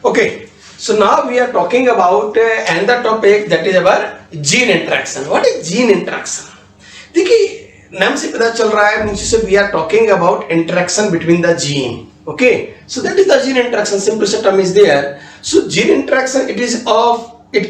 Okay, so now we are talking about another topic, that is our gene interaction. What is gene interaction? देखिए नाम से पता चल रहा है, नीचे से we are talking about interaction between the gene. Okay, so that is the gene interaction. Simple term is there. So gene interaction, it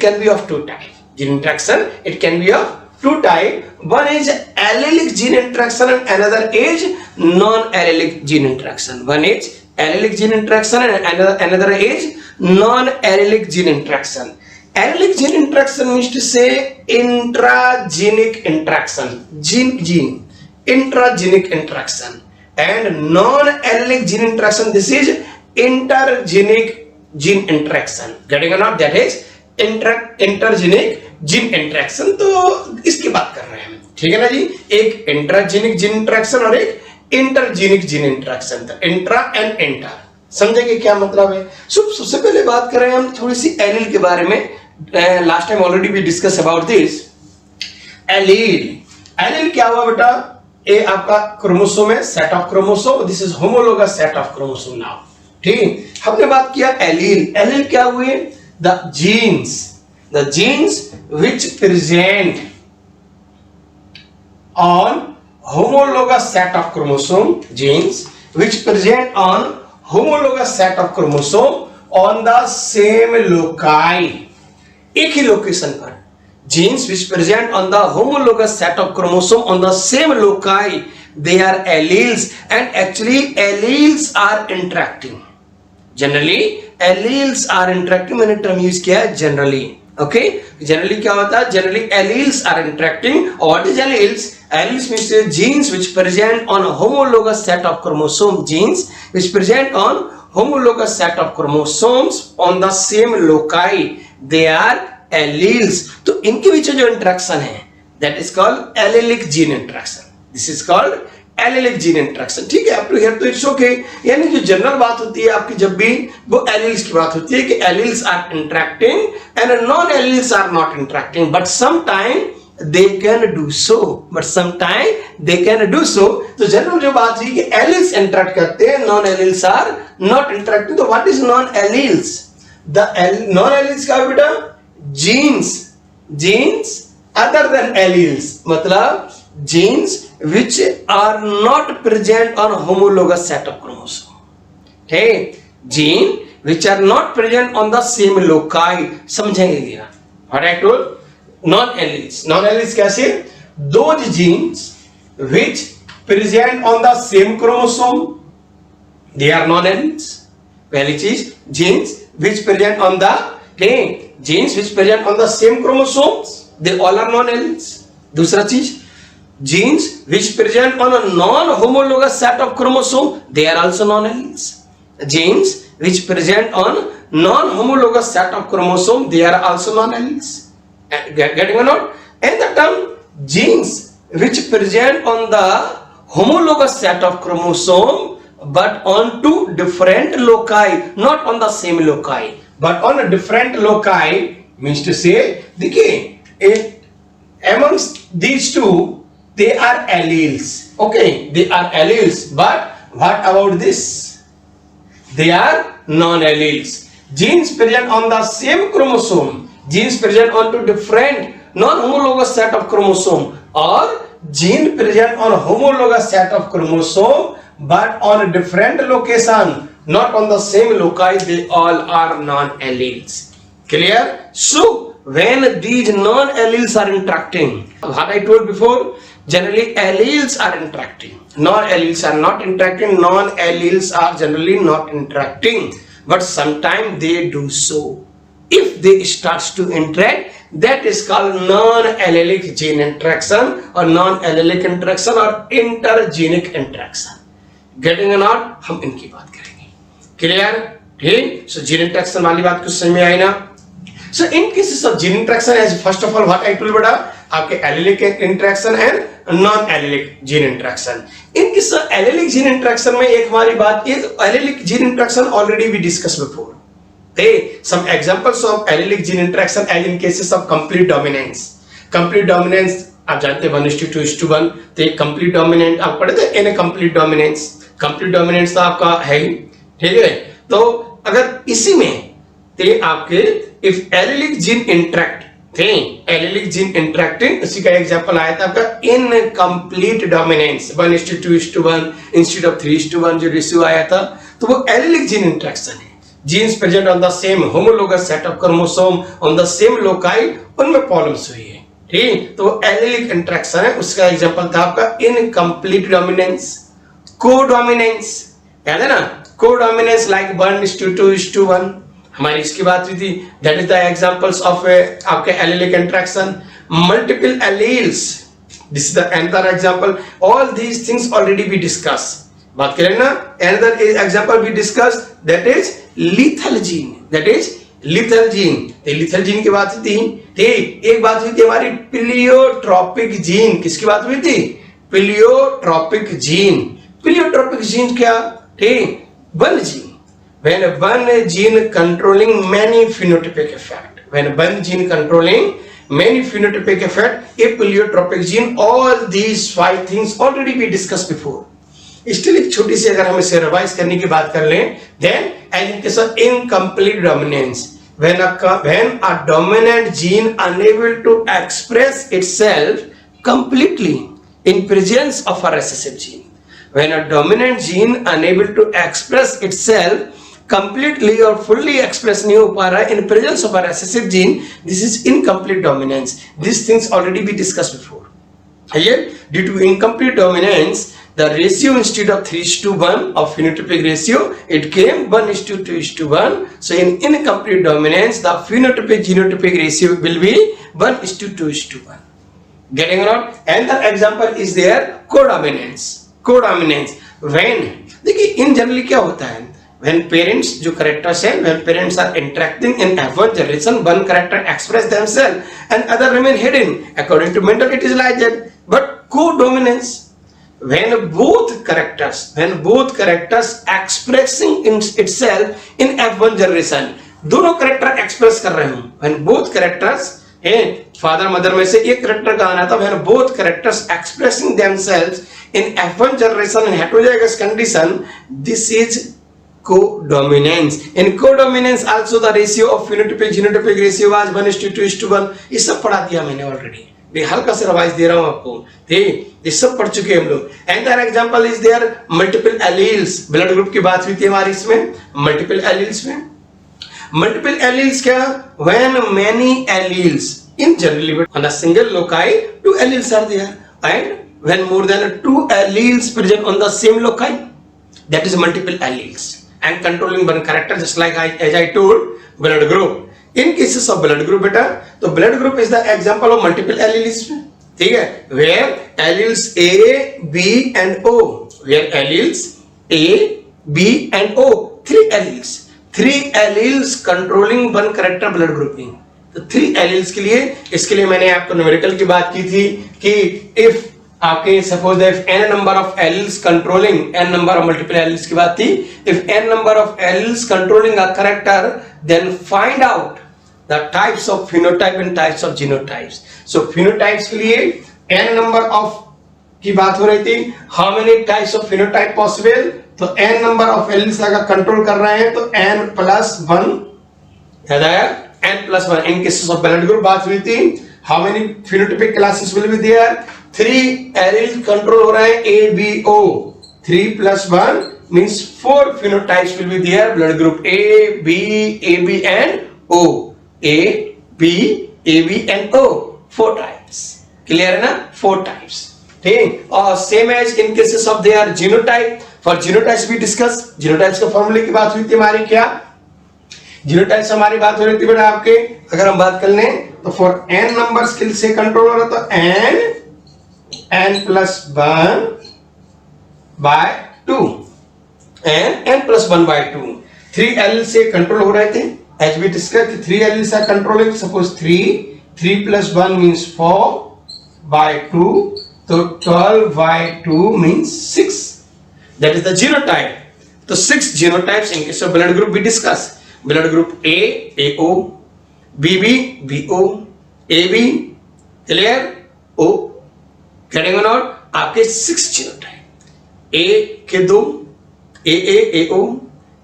can be of two types. Gene interaction, it can be of two types. One is allelic gene interaction and another is non-allelic gene interaction. One is allelic gene interaction and another is non-allelic gene interaction. Allelic gene interaction means to say intragenic interaction, gene intragenic interaction, and non-allelic gene interaction, this is intergenic gene interaction. Getting or not? That is intergenic gene interaction. तो इसकी बात कर रहे हैं हम, ठीक है ना जी. एक इंट्राजेनिक जीन इंटरेक्शन और एक इंटरजेनिक जीन इंटरेक्शन. तो इंट्रा एंड इंटर समझेंगे क्या मतलब है. सबसे पहले बात करें हम थोड़ी सी एलील के बारे में. Last time already we discuss about this. Allele क्या हुआ बेटा? ये आपका क्रोमोसोम है, set of chromosome. This is homologous set of chromosome. Now ठीक, हमने बात किया एलील. एलील क्या हुए? the genes which present on homologous set of chromosome, genes which present on homologous set of chromosome on the same loci, एक ही location पर. genes which present on the homologous set of chromosome on the same loci, they are alleles, and actually alleles are interacting. Generally alleles are interacting. मैंने term use किया है generally. Okay, generally क्या होता है? Generally alleles are interacting. What is alleles? Alleles means genes which present on a homologous set of chromosome. Genes which present on homologous set of chromosomes on the same loci, they are alleles. तो इनके बीच जो interaction है, that is called allelic gene interaction. This is called allylic gene interaction. ठीक है, up to here तो it's okay. यानी जो general बात होती है आपकी जब भी, वो एलिल्स की बात होती है कि alleles are interacting and non alleles are not interacting, but some time they can do so. तो जनरल जो बात है कि एलिल्स इंटरेक्ट करते हैं, non alleles are not interacting. तो what is non alleles? The non alleles का बेटा जीन्स अदर देन एलिल्स, मतलब genes which are not present on homologous set of chromosome. Okay, gene which are not present on the same loci. समझेंगे क्या? What I told? Non-alleles कैसे? Those genes which present on the same chromosome, they are non-alleles. पहली चीज, genes which present on the same chromosomes, they all are non-alleles. दूसरा चीज, genes which present on a non-homologous set of chromosome, they are also non-alleles. Genes which present on non-homologous set of chromosome, they are also non-alleles. Getting or not? And the term genes which present on the homologous set of chromosome but on two different loci, not on the same loci, but on a different loci, means to say, देखिए amongst these two, they are alleles. Okay, they are alleles, but what about this? They are non-alleles. Genes present on the same chromosome, genes present on two different non-homologous set of chromosome, or gene present on a homologous set of chromosome but on a different location, not on the same loci, they all are non-alleles. Clear? So when these non-alleles are interacting, what I told before, generally alleles are interacting, non-alleles are not interacting. Non-alleles are generally not interacting, but sometimes they do so. If they starts to interact, that is called non-allelic gene interaction or non-allelic interaction or intergenic interaction. Getting or not? हम इनकी बात करेंगे. Clear? ठीक. So gene interaction वाली बात कुछ समझ में आई ना? So in cases of gene interaction, as first of all what I told बेटा, आपके allelic interaction and non-allelic gene interaction. In case of allelic gene interaction में एक हमारी बात ये, allelic gene interaction already we discussed before. Hey, some examples of allelic gene interaction as in cases of complete dominance. Complete dominance आप जानते हैं 1:2:1, तो एक complete dominant आप पढ़े थे, in a complete dominance. Complete dominance तो आपका है ही, ठीक है. तो अगर इसी में थे आपके इफ एलिलिक जीन इंटरेक्ट थे, एलिलिक जीन इंटरेक्टिंग, उसी का एग्जांपल आया था आपका इनकम्प्लीट डोमिनेंस 1:2:1 इंस्टेड ऑफ 3:1 जो रेशियो आया था, तो वो एलिलिक जीन इंटरेक्शन है। Genes present on the same homologous set of chromosome on the same loci, उनमें प्रॉब्लम्स हुई है, ठीक। तो एलिलिक इंटरेक्शन है, उसका एग्जांपल था आपका इनकम्प्लीट डोमिनेंस। कोडोमिनेंस याद है ना, कोडोमिनेंस लाइक 1:2:1 हमारी इसकी बात हुई थी, that is the examples of आपके allelic interaction. Multiple alleles, this is the another example, all these things already be discuss, बात करें ना। Another example be discuss that is lethal gene, that is lethal gene. तो lethal gene की बात हुई थी, ठीक। एक बात हुई थी हमारी प्लियोट्रोपिक जीन, किसकी बात हुई थी, प्लियोट्रोपिक जीन। प्लियोट्रोपिक जीन क्या, ठीक, one gene, when one gene controlling many phenotypic effect, when one gene controlling many phenotypic effect, a pleiotropic gene, all these 5 things already we discussed before. Still एक छोटी सी अगर हम इसे revise करने की बात कर लें, then as in case of incomplete dominance, when a dominant gene unable to express itself completely in presence of a recessive gene, when a dominant gene unable to express itself completely or fully express नहीं हो पा रहा है in presence of a recessive gene, this is incomplete dominance. These things already we discussed before. Yet, due to incomplete dominance, the ratio instead of 3:1 of phenotypic ratio, it came 1:2:1. So in incomplete dominance, the phenotypic genotypic ratio will be 1:2:1. Getting around? And the example is there, codominance. Codominance. When देखिए in generally क्या होता है, when parents जो characters हैं, when parents are interacting in F1 generation, one character express themselves and other remain hidden. According to Mendel, it is like that. But codominance, when both characters expressing in itself in F1 generation, दोनों character express कर रहे हूँ, when both characters हैं, father mother में से एक character का आना था, when both characters expressing themselves in F1 generation in heterozygous condition, this is codominance. In codominance also the ratio of phenotypic genotypic ratio was 1:2:1. ये सब पढ़ा दिया मैंने ऑलरेडी, मैं हल्का से रिवाइज दे रहा हूँ आपको, ठीक, ये सब पढ़ चुके हैं हम लोग। And example is there multiple alleles, blood group की बात हुई थी हमारी इसमें, मल्टीपल एलील्स में। मल्टीपल एलील्स क्या, when many alleles in generally but on a single loci 2 alleles are there, and when more than 2 alleles present on the same loci, that is multiple alleles and controlling one character, just like as I told blood group. In cases of blood group beta, तो blood group is the example of multiple alleles, ठीक है, where alleles A, B and O, where alleles A, B and O, 3 alleles controlling one character blood grouping. तो 3 alleles के लिए, इसके लिए मैंने आपको न्यूमेरिकल की बात की थी कि इफ आपके suppose if n number of alleles controlling n number of multiple alleles की बात थी, if n number of alleles controlling a character, then find out the types of phenotype and types of genotypes. So phenotypes के लिए n number of की बात हो रही थी, how many types of phenotype possible, तो n नंबर ऑफ एलील्स अगर control कर रहे हैं तो n+1, याद आया, n+1। in cases of blood group बात हुई थी, how many phenotypic classes will be there, 3 alleles control हो रहे हैं A, B, O, 3+1 means 4 phenotypes will be there, blood group A, B, AB and O, A, B, AB and O, 4 types, clear है ना, 4 types, ठीक। और same as in cases of their genotype, for genotypes we discuss, genotypes का फॉर्मूले की बात हुई थी हमारी, क्या जीनोटाइप्स हमारी बात हो रही थी बेटा आपके, अगर हम बात कर लें तो फॉर n नंबर स्किल से कंट्रोल हो रहा तो n+1 by 2, n+1 by 2, 3 L से कंट्रोल हो रहे थे, एज वी डिस्कस 3 एल से कंट्रोलिंग, सपोज 3+1 मींस 4 by 2, तो 12 by 2 means 6, that is the genotype. तो 6 genotypes in case of blood group we discuss. Blood group A, AO, BB, BO, AB, clear, O, getting on out, आपके 6 genotype, A के 2, AA, AO,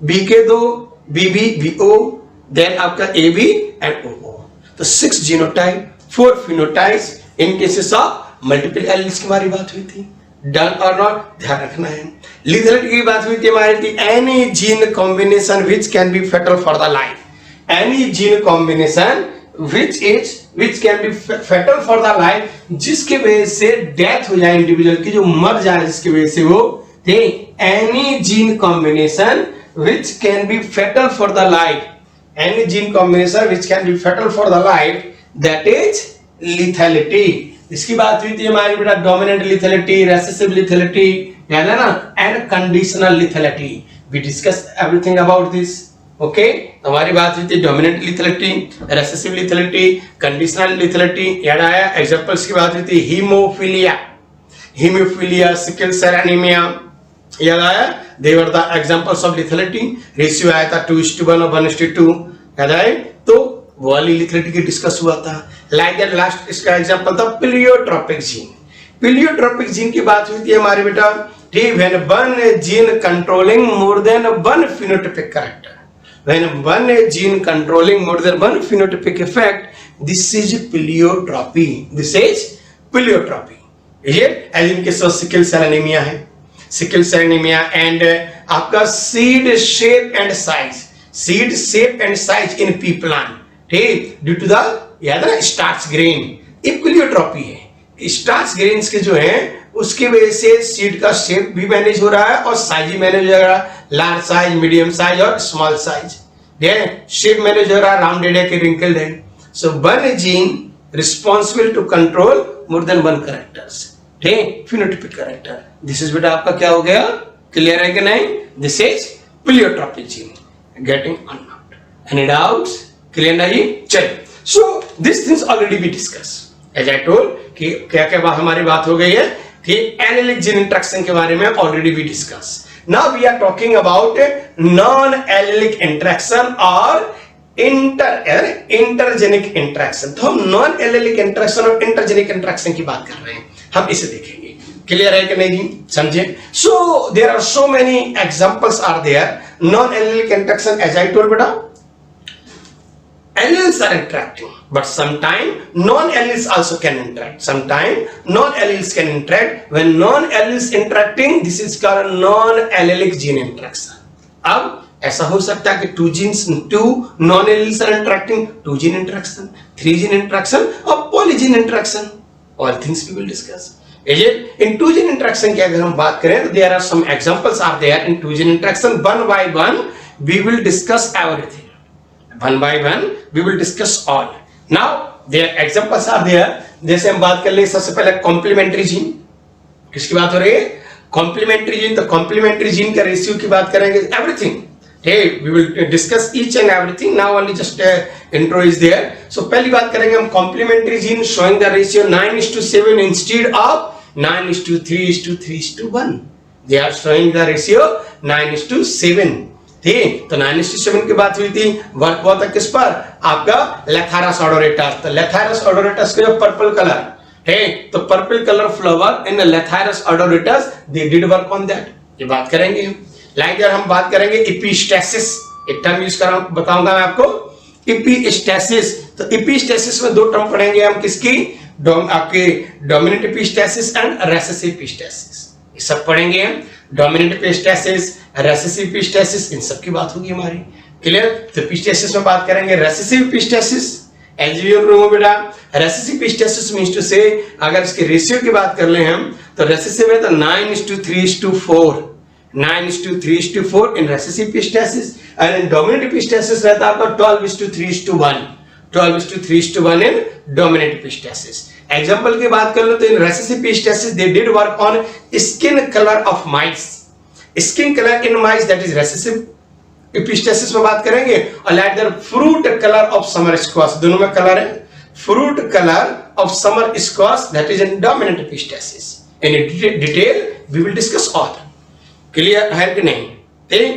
B के 2, BB, BO, then आपका AB and OO। तो 6 genotype, 4 phenotypes in cases of multiple alleles की हमारी बात हुई थी। डन और नॉट, ध्यान रखना है। लिथैलिटी की बात हुई थी हमारी थी any gene combination which can be fatal for the life. Any gene combination which can be fatal for the life, जिसके वजह से डेथ हो जाए इंडिविजुअल की, जो मर जाए जिसकी वजह से वो थे। Any gene combination which can be fatal for the life, any gene combination which can be fatal for the life, that is lethality। इसकी बात हुई थी हमारी बेटा डोमिनेंट लिथैलिटी, रेसेसिव लिथैलिटी, याद है ना, and conditional lethality. We discuss everything about this. Okay, हमारी बात हुई थी dominant lethality, recessive lethality, conditional lethality, याद आया। एग्जांपल्स की बात हुई थी हीमोफीलिया, सिकल सेल एनीमिया, याद आया। They were the examples of lethality. Ratio आया था 2:1 और 1:2, याद आए। तो वो वाली लिथैलिटी की डिस्कस हुआ था। लाइक दैट लास्ट इसका एग्जांपल था प्लियोट्रोपिक जीन। प्लियोट्रोपिक जीन की बात हुई थी हमारी बेटा, ठीक, when one gene controlling more than one phenotypic character, when one gene controlling more than one phenotypic effect, this is pleiotropy, this is pleiotropy, is it? as in case of sickle cell anemia है, sickle cell anemia, and आपका seed shape and size in pea plant, ठीक, due to the याद है starch grain, ये pleiotropy है। starch grains के जो है उसकी वजह से सीड का शेप भी मैनेज हो रहा है और साइज भी मैनेज हो रहा है, लार्ज साइज, मीडियम साइज और स्मॉल साइज। शेप मैनेज हो रहा है, राउंडेड है कि रिंकल्ड है। So one gene responsible to control more than one characters, ठीक, फिनोटाइपिक कैरेक्टर। दिस इज बेटा आपका क्या हो गया, क्लियर है कि नहीं? This is pleiotropic gene. Getting और नॉट, एनी डाउट्स? क्लियर ना जी? चलिए, so this things already be discuss as I told कि क्या क्या हमारी बात हो गई है कि एलिलिक जीन इंटरेक्शन के बारे में already we discuss. Now we are talking about non allelic interaction और इंटरजेनिक इंटरेक्शन। तो हम नॉन एलिलिक इंटरेक्शन और इंटरजेनिक इंटरेक्शन की बात कर रहे हैं, हम इसे देखेंगे। क्लियर है कि नहीं जी? समझे? So there are so many examples are there non allelic interaction. As I told बेटा, alleles are interacting, but sometimes non-alleles also can interact. Sometimes non-alleles can interact. When non-alleles interacting, this is called non-allelic gene interaction. अब ऐसा हो सकता है कि two non-alleles are interacting, 2 gene interaction, 3 gene interaction और polygene interaction. All things we will discuss. Is it? In 2 gene interaction की अगर हम बात करें तो there are some examples are there in 2 gene interaction. One by one we will discuss everything. One by one we will discuss all. Now their examples are there. जैसे हम बात कर ले सबसे पहले कॉम्प्लीमेंट्री जीन। किसकी बात हो रही है? Complementary gene. तो कॉम्प्लीमेंट्री जीन का रेशियो की बात करेंगे, everything. Hey, we will discuss each and everything. Now only just intro is there. So पहली बात करेंगे हम complementary gene showing the ratio 9:7 instead of 9:3:3:1. They are showing the ratio 9:7. ठीक, तो 9:7 की बात हुई थी। वर्क हुआ था किस पर? आपका लेथारस ओडोरेटस। तो लेथारस ओडोरेटस का जो पर्पल कलर, ठीक, तो purple colour flower in Lathyrus odoratus, they did work on that. ये बात करेंगे। लाइक अगर हम बात करेंगे एपिस्टेसिस, एक टर्म यूज कर बताऊंगा मैं आपको, एपिस्टेसिस। तो एपिस्टेसिस में 2 टर्म पढ़ेंगे हम, किसकी? आपके dominant epistasis and recessive epistasis, ये सब पढ़ेंगे हम। डोमिनेंट एपिस्टेसिस, रेसेसिव एपिस्टेसिस, इन सब की बात होगी हमारी। क्लियर? तो एपिस्टेसिस में बात करेंगे रेसेसिव एपिस्टेसिस। बेटा रेसेसिव एपिस्टेसिस मींस टू से, अगर इसके रेशियो की बात कर ले हम तो रेसेसिव है तो 9:3:4, 9:3:4 in recessive epistasis, and in dominant epistasis रहता है आपका 12:3:1, 12:3:1 इन डोमिनेंट एपिस्टेसिस। एग्जांपल की बात कर लो तो in recessive epistasis they did work on skin colour of mice. Skin colour in mice, that is recessive epistasis में बात करेंगे। और like that fruit colour of summer squash, दोनों में कलर है। Fruit colour of summer squash, that is in dominant epistasis. In detail we will discuss all. Clear है कि नहीं? ठीक।